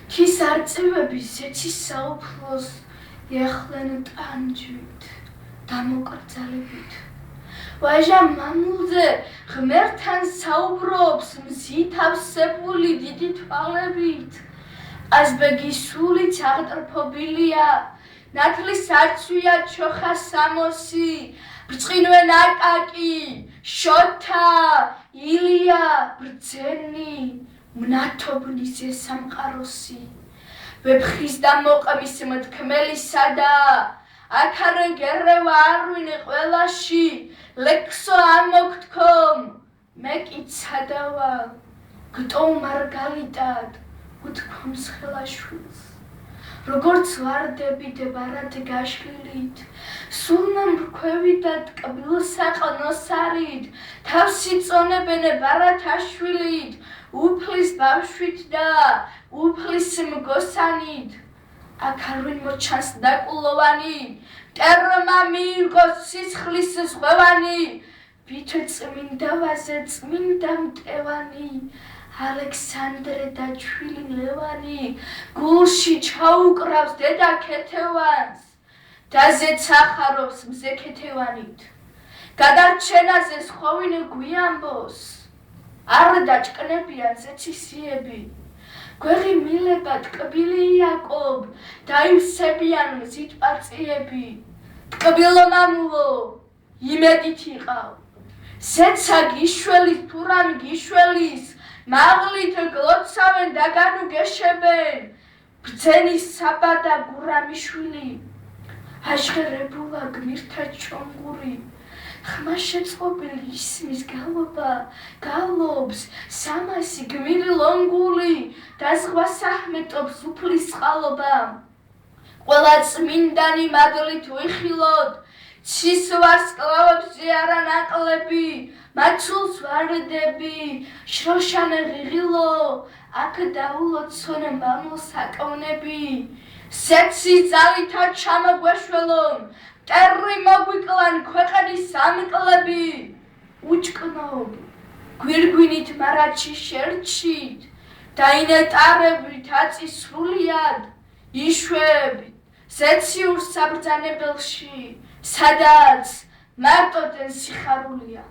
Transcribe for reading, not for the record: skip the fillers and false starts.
Kis arწივები ზეცის საუფლოს ეხლენ ტანჯვით, დამოკრძალებით. ვაჟა მამულზე ღმერთთან საუბრობს მზით ავსებული დიდი თვალებით. აზბეგის სულიც აღტრფობილია, ნათლის არცვია ჩოხა სამოსი, ბრწყინვე ნაკაკი, შოთა, ილია, ბრძენი, მნათობნის სამყაროსი. ვეფხის და მოყმის მთქმელისა და ათარე გერევა არვინე ყველაში, ლექსო ამოგთქომ, მე კი ცადავა, გტოვ მარგალიტად, უთქვამს ხელაშვილს. როგორც ვარდებით ბარად გაშლილით, სულნამ რქვევით და ტკბილსაყნოსარით, თავს იწონებენ ბარათაშვილით, უფლის ბავშვით და უფლის მგოსანით. აქ არვინ მოჩანს დაკულოვანი, მტერმა მიიღოს სისხლის ზღვევანი, ვით წმინდავაზე წმინდა მტევანი, ალექსანდრე და ჩვილი ლევანი, გულში ჩაუკრავს დედა ქეთევანს, დაზეც ახარობს მზე ქეთევანით. გადარჩენაზე სხოვინე გვიამბოს, არ დაჭკნებიან ზეცისიები, გვეღი მილება ტკბილი იაკობ, დაივსებიან მზით პაწიები. ტკბილო მამულო, იმედით იყავ, ზეცა გიშველის თურამ გიშველის, მაღლით გლოცავენ და განუგეშებენ, ბრძენის საბადა გურამიშვილი, აშღერებულა გმირთა ჩონგური, ხმა შეწყობილი ისმის გალობა, გალობს სამასი გმირი ლონგული და ზღვა საჰმეტობს უფლის წყალობა. ყველა წმინდანი მადლით ვიხილოთ, ცის ვარსკვლავებზე არა ნაკლები, მაცულს ვარდები, შროშანე ღიღილო, აქ დაულოცონ მამულს აკვნები. სეცი ძალითა ჩამოგვეშველონ, მტერი მოგვიკლან ქვეყნის ამკლები. უჭკნობ, გვირგვინით მარაჩი შერჩით, დაინეტარებით აწი სრულიად, იშვებით ზეციურ საბრძანებელში, სადაც მარტოდენ სიხარულია.